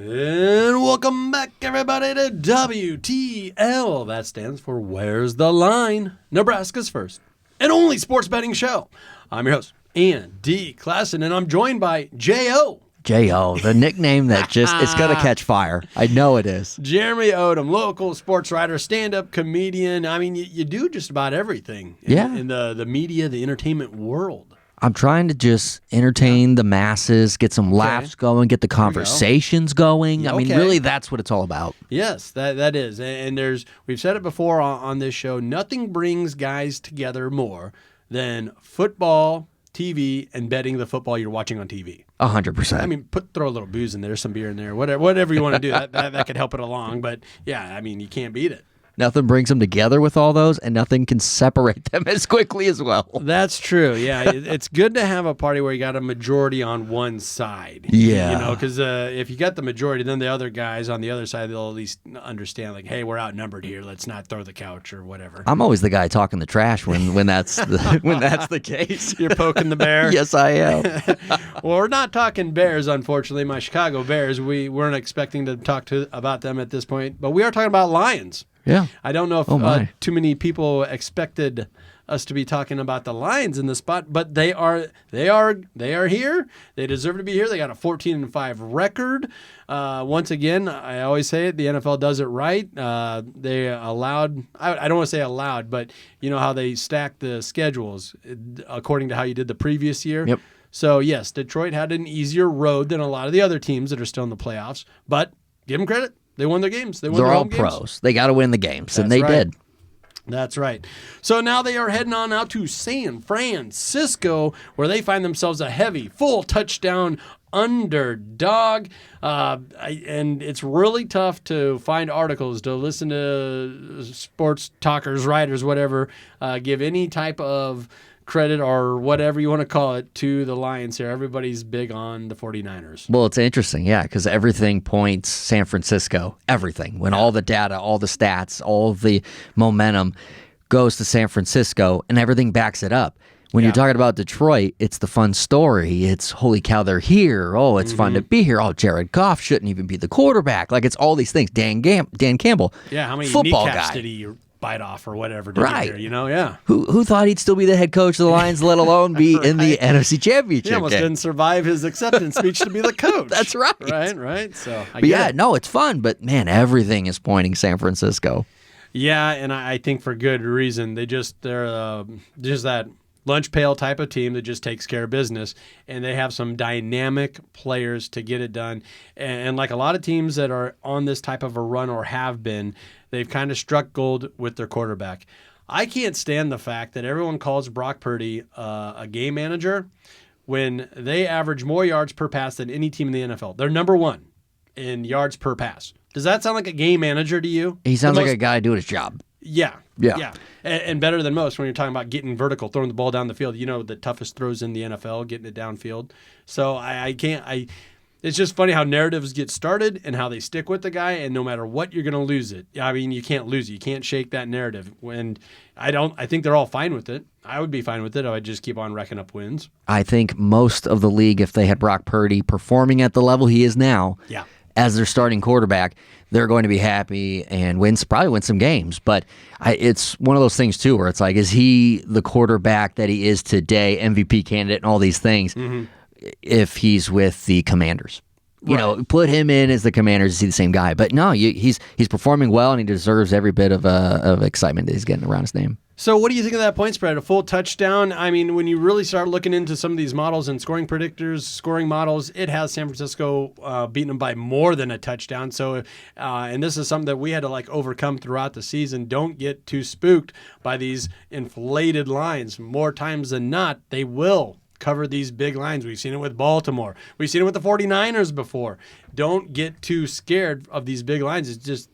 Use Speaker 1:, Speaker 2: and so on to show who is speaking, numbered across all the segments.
Speaker 1: And welcome back, everybody, to WTL. That stands for Where's the Line? Nebraska's first and only sports betting show. I'm your host, Andy Klassen, and I'm joined by J.O.
Speaker 2: J.O., the nickname that just, it's going to catch fire. I know it is.
Speaker 1: Jeremy Odom, local sports writer, stand-up comedian. I mean, you do just about everything in the media, the entertainment world.
Speaker 2: I'm trying to just entertain the masses, get some laughs going, get the conversations going. I mean, really, that's what it's all about.
Speaker 1: Yes, that is. And we've said it before on this show, nothing brings guys together more than football, TV, and betting the football you're watching on TV.
Speaker 2: 100%.
Speaker 1: I mean, throw a little booze in there, some beer in there, whatever you want to do. That could help it along. But, yeah, I mean, you can't beat it.
Speaker 2: Nothing brings them together with all those, and nothing can separate them as quickly as well.
Speaker 1: That's true. Yeah, it's good to have a party where you got a majority on one side.
Speaker 2: Yeah.
Speaker 1: You know, because if you got the majority, then the other guys on the other side, they'll at least understand, like, hey, we're outnumbered here. Let's not throw the couch or whatever.
Speaker 2: I'm always the guy talking the trash when that's the case.
Speaker 1: You're poking the bear?
Speaker 2: Yes, I am.
Speaker 1: Well, we're not talking Bears, unfortunately. My Chicago Bears, we weren't expecting to talk about them at this point, but we are talking about Lions.
Speaker 2: Yeah.
Speaker 1: I don't know if too many people expected us to be talking about the Lions in the spot, but they are here. They deserve to be here. They got a 14-5 record. Once again, I always say it, the NFL does it right. They allowed, I don't want to say allowed, but you know how they stack the schedules according to how you did the previous year.
Speaker 2: Yep.
Speaker 1: So yes, Detroit had an easier road than a lot of the other teams that are still in the playoffs, but give them credit. They won their games.
Speaker 2: They're all pros. They got to win the games, and they did.
Speaker 1: That's right. So now they are heading on out to San Francisco, where they find themselves a heavy, full touchdown underdog. And it's really tough to find articles, to listen to sports talkers, writers, whatever, give any type of credit or whatever you want to call it to the Lions here. Everybody's big on the 49ers.
Speaker 2: Well, it's interesting, yeah, because everything points San Francisco, everything. When all the data, all the stats, all the momentum goes to San Francisco, and everything backs it up. When you're talking about Detroit, it's the fun story. It's, holy cow, they're here. Oh, it's fun to be here. Oh, Jared Goff shouldn't even be the quarterback. Like, it's all these things. Dan Campbell,
Speaker 1: yeah, how many
Speaker 2: football
Speaker 1: kneecaps
Speaker 2: guy.
Speaker 1: Did he bite off or whatever? You know, yeah.
Speaker 2: Who thought he'd still be the head coach of the Lions, let alone be in the NFC Championship
Speaker 1: He almost didn't survive his acceptance speech to be the coach.
Speaker 2: That's right.
Speaker 1: Right. So,
Speaker 2: no, it's fun, but man, everything is pointing San Francisco.
Speaker 1: Yeah, and I think for good reason. They're just that lunch pail type of team that just takes care of business, and they have some dynamic players to get it done. And like a lot of teams that are on this type of a run or have been, they've kind of struck gold with their quarterback. I can't stand the fact that everyone calls Brock Purdy a game manager when they average more yards per pass than any team in the NFL. They're number one in yards per pass. Does that sound like a game manager to you?
Speaker 2: He sounds like a guy doing his job.
Speaker 1: Yeah. And better than most when you're talking about getting vertical, throwing the ball down the field. You know, the toughest throws in the NFL, getting it downfield. So it's just funny how narratives get started and how they stick with the guy, and no matter what, you're going to lose it. I mean, you can't lose it. You can't shake that narrative. And I think they're all fine with it. I would be fine with it. I would just keep on racking up wins.
Speaker 2: I think most of the league, if they had Brock Purdy performing at the level he is now, as their starting quarterback, they're going to be happy and probably win some games. But it's one of those things, too, where it's like, is he the quarterback that he is today, MVP candidate and all these things, if he's with the Commanders? You know, put him in as the Commanders to see the same guy. But no, he's performing well, and he deserves every bit of excitement that he's getting around his name.
Speaker 1: So what do you think of that point spread? A full touchdown? I mean, when you really start looking into some of these models and scoring predictors, scoring models, it has San Francisco beating them by more than a touchdown. So, and this is something that we had to overcome throughout the season. Don't get too spooked by these inflated lines. More times than not, they will cover these big lines. We've seen it with Baltimore. We've seen it with the 49ers before. Don't get too scared of these big lines. It's just,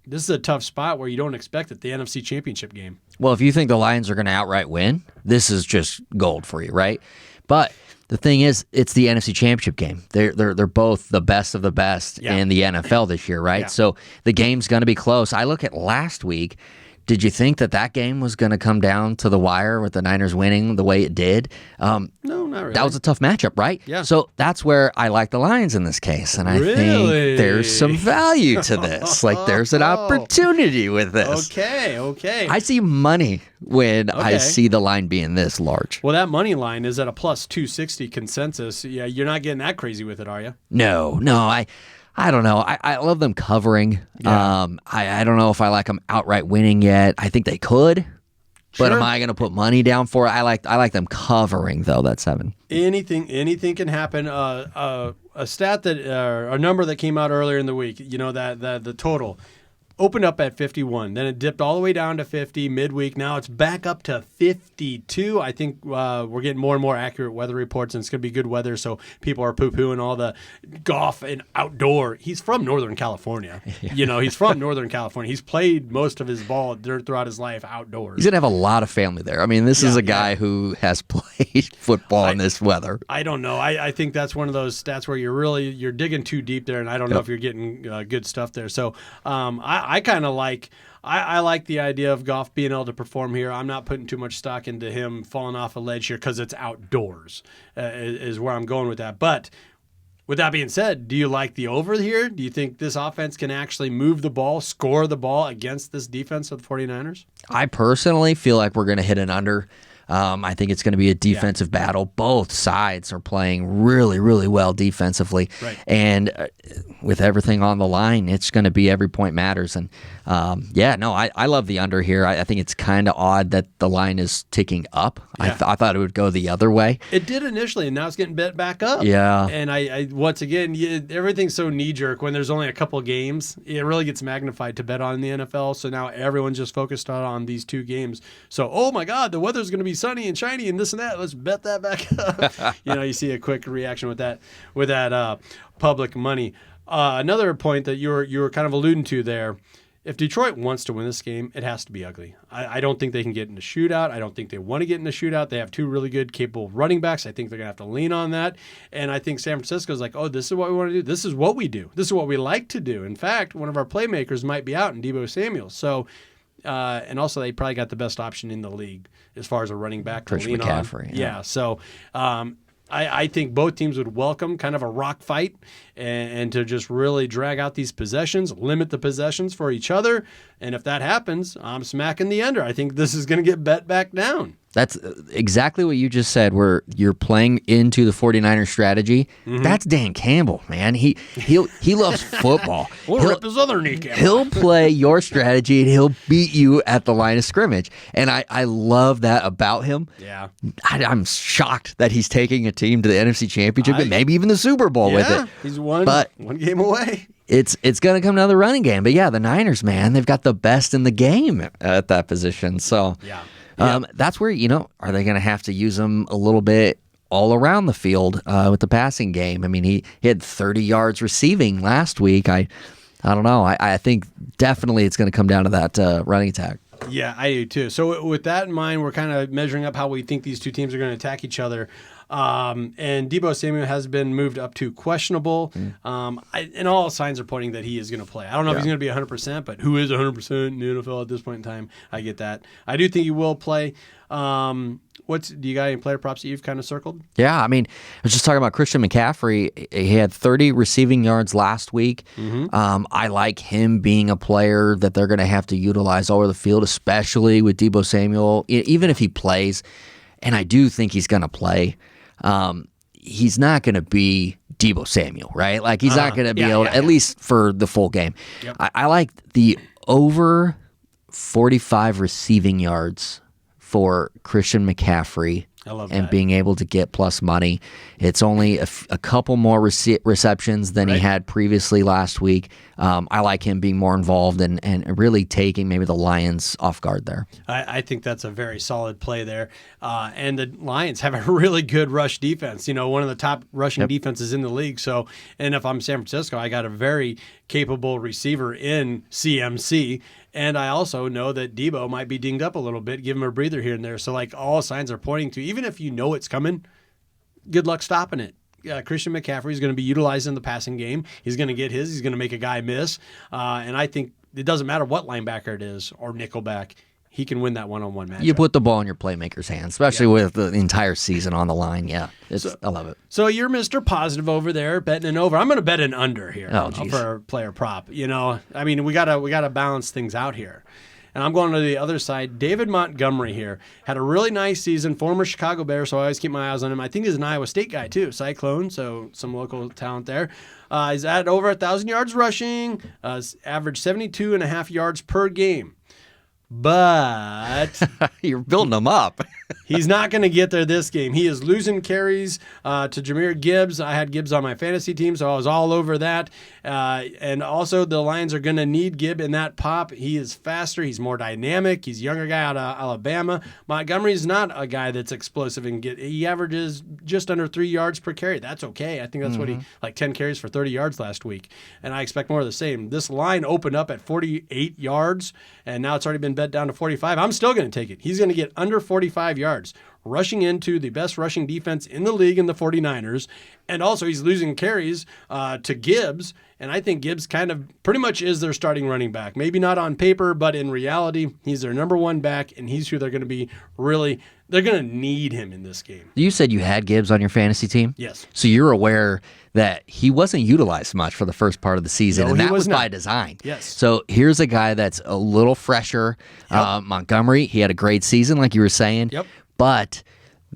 Speaker 1: this is a tough spot where you don't expect it, the NFC Championship game.
Speaker 2: Well, if you think the Lions are going to outright win, this is just gold for you, right? But the thing is, it's the NFC Championship game. They're both the best of the best in the NFL this year, right?
Speaker 1: Yeah.
Speaker 2: So the game's going to be close. I look at last week, Did you think that game was going to come down to the wire with the Niners winning the way it did?
Speaker 1: No, not really.
Speaker 2: That was a tough matchup, right?
Speaker 1: Yeah.
Speaker 2: So that's where I like the Lions in this case, and I think there's some value to this. Like there's an opportunity with this.
Speaker 1: Okay.
Speaker 2: I see money when I see the line being this large.
Speaker 1: Well, that money line is at a plus 260 consensus. Yeah, you're not getting that crazy with it, are you?
Speaker 2: No. I don't know. I love them covering.
Speaker 1: Yeah.
Speaker 2: I don't know if I like them outright winning yet. I think they could, but
Speaker 1: Sure.
Speaker 2: am I going to put money down for it? I like them covering though. That 7.
Speaker 1: Anything can happen. A stat that a number that came out earlier in the week. You know that the total opened up at 51, then it dipped all the way down to 50 midweek. Now it's back up to 52. I think we're getting more and more accurate weather reports, and it's going to be good weather, so people are poo-pooing all the golf and outdoor. He's from Northern California. Yeah. He's from Northern California. He's played most of his ball throughout his life outdoors.
Speaker 2: He's going to have a lot of family there. I mean, this is a guy who has played football in this weather.
Speaker 1: I don't know. I think that's one of those stats where you're digging too deep there, and I don't know if you're getting good stuff there. So I kind of like I like the idea of Goff being able to perform here. I'm not putting too much stock into him falling off a ledge here because it's outdoors is where I'm going with that. But with that being said, do you like the over here? Do you think this offense can actually move the ball, score the ball against this defense of the 49ers?
Speaker 2: I personally feel like we're going to hit an under. I think it's going to be a defensive battle. Both sides are playing really, really well defensively.
Speaker 1: Right.
Speaker 2: And with everything on the line, it's going to be every point matters. And I love the under here. I think it's kind of odd that the line is ticking up.
Speaker 1: Yeah.
Speaker 2: I thought it would go the other way.
Speaker 1: It did initially, and now it's getting bet back up.
Speaker 2: Yeah.
Speaker 1: And I once again, everything's so knee-jerk when there's only a couple games. It really gets magnified to bet on the NFL, so now everyone's just focused on these 2 games. So, oh my God, the weather's going to be sunny and shiny and this and that. Let's bet that back up. You see a quick reaction with that public money. Another point that you were kind of alluding to there. If Detroit wants to win this game, it has to be ugly. I don't think they can get in a shootout. I don't think they want to get in a shootout. They have 2 really good, capable running backs. I think they're going to have to lean on that. And I think San Francisco's like, oh, this is what we want to do. This is what we do. This is what we like to do. In fact, one of our playmakers might be out in Deebo Samuel. So, and also they probably got the best option in the league as far as a running back to lean
Speaker 2: McCaffrey,
Speaker 1: on. Yeah. So, I think both teams would welcome kind of a rock fight and to just really drag out these possessions, limit the possessions for each other. And if that happens, I'm smacking the under. I think this is going to get bet back down.
Speaker 2: That's exactly what you just said, where you're playing into the 49ers strategy. Mm-hmm. That's Dan Campbell, man. He loves football.
Speaker 1: We'll rip his other kneecap.
Speaker 2: He'll play your strategy, and he'll beat you at the line of scrimmage. And I love that about him.
Speaker 1: Yeah.
Speaker 2: I'm shocked that he's taking a team to the NFC Championship and maybe even the Super Bowl with it.
Speaker 1: He's one game away.
Speaker 2: It's going to come down to the running game. But, yeah, the Niners, man, they've got the best in the game at that position. So,
Speaker 1: yeah.
Speaker 2: That's where, are they going to have to use them a little bit all around the field with the passing game? I mean, he had 30 yards receiving last week. I don't know. I think definitely it's going to come down to that running attack.
Speaker 1: Yeah, I do too. So with that in mind, we're kind of measuring up how we think these 2 teams are going to attack each other. And Deebo Samuel has been moved up to questionable. And all signs are pointing that he is going to play. I don't know if he's going to be 100%, but who is 100% in the NFL at this point in time? I get that. I do think he will play. Do you got any player props that you've kind of circled?
Speaker 2: Yeah, I mean, I was just talking about Christian McCaffrey. He had 30 receiving yards last week. Mm-hmm. I like him being a player that they're going to have to utilize all over the field, especially with Deebo Samuel, even if he plays. And I do think he's going to play. He's not going to be Deebo Samuel, right? Like, he's not going to be able, at least for the full game. Yep. I like the over 45 receiving yards for Christian McCaffrey.
Speaker 1: I love
Speaker 2: and
Speaker 1: that.
Speaker 2: Being able to get plus money. It's only a couple more receptions than he had previously last week. I like him being more involved and really taking maybe the Lions off guard there.
Speaker 1: I think that's a very solid play there. And the Lions have a really good rush defense. One of the top rushing defenses in the league. So, and if I'm San Francisco, I got a very capable receiver in CMC. And I also know that Deebo might be dinged up a little bit, give him a breather here and there. So, all signs are pointing to, even if you know it's coming, good luck stopping it. Christian McCaffrey is going to be utilized in the passing game. He's going to get his. He's going to make a guy miss. And I think it doesn't matter what linebacker it is or nickelback. He can win that one-on-one match.
Speaker 2: You put the ball in your playmaker's hands, especially with the entire season on the line. Yeah, I love it.
Speaker 1: So you're Mr. Positive over there, betting an over. I'm going to bet an under here for player prop. I mean, we gotta balance things out here. And I'm going to the other side. David Montgomery here had a really nice season, former Chicago Bear, so I always keep my eyes on him. I think he's an Iowa State guy too, Cyclone, so some local talent there. He's at over 1,000 yards rushing, average 72.5 yards per game. But
Speaker 2: you're building them up.
Speaker 1: He's not going to get there this game. He is losing carries to Jahmyr Gibbs. I had Gibbs on my fantasy team, so I was all over that. And also, the Lions are going to need Gibb in that pop. He is faster. He's more dynamic. He's a younger guy out of Alabama. Montgomery's not a guy that's explosive. He averages just under 3 yards per carry. That's okay. I think that's what 10 carries for 30 yards last week. And I expect more of the same. This line opened up at 48 yards, and now it's already been bet down to 45. I'm still going to take it. He's going to get under 45 yards, rushing into the best rushing defense in the league in the 49ers. And also he's losing carries to Gibbs. And I think Gibbs kind of pretty much is their starting running back. Maybe not on paper, but in reality, he's their number one back, and he's who they're going to be they're going to need him in this game.
Speaker 2: You said you had Gibbs on your fantasy team?
Speaker 1: Yes.
Speaker 2: So you're aware that he wasn't utilized much for the first part of the season, and that was by design.
Speaker 1: Yes.
Speaker 2: So here's a guy that's a little fresher.
Speaker 1: Yep.
Speaker 2: Montgomery, he had a great season, like you were saying.
Speaker 1: Yep.
Speaker 2: But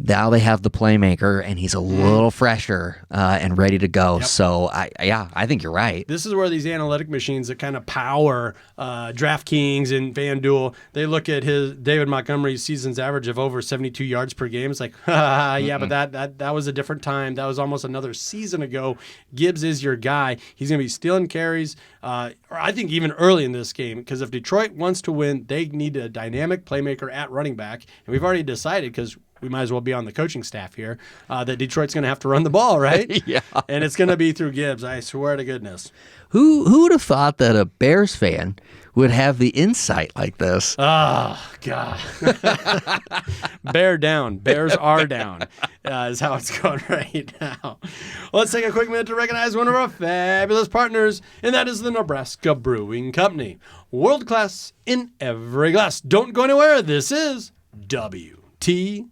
Speaker 2: now they have the playmaker, and he's a little fresher and ready to go.
Speaker 1: Yep.
Speaker 2: So, I think you're right.
Speaker 1: This is where these analytic machines that kind of power DraftKings and FanDuel, they look at David Montgomery's season's average of over 72 yards per game. It's like, yeah, but that was a different time. That was almost another season ago. Gibbs is your guy. He's going to be stealing carries, or I think even early in this game, because if Detroit wants to win, they need a dynamic playmaker at running back. And we've already decided, because we might as well be on the coaching staff here, that Detroit's going to have to run the ball, right?
Speaker 2: Yeah.
Speaker 1: And it's going to be through Gibbs, I swear to goodness.
Speaker 2: Who would have thought that a Bears fan would have the insight like this?
Speaker 1: Oh, God. Bear down. Bears are down is how it's going right now. Let's take a quick minute to recognize one of our fabulous partners, and that is the Nebraska Brewing Company. World class in every glass. Don't go anywhere. This is WTL.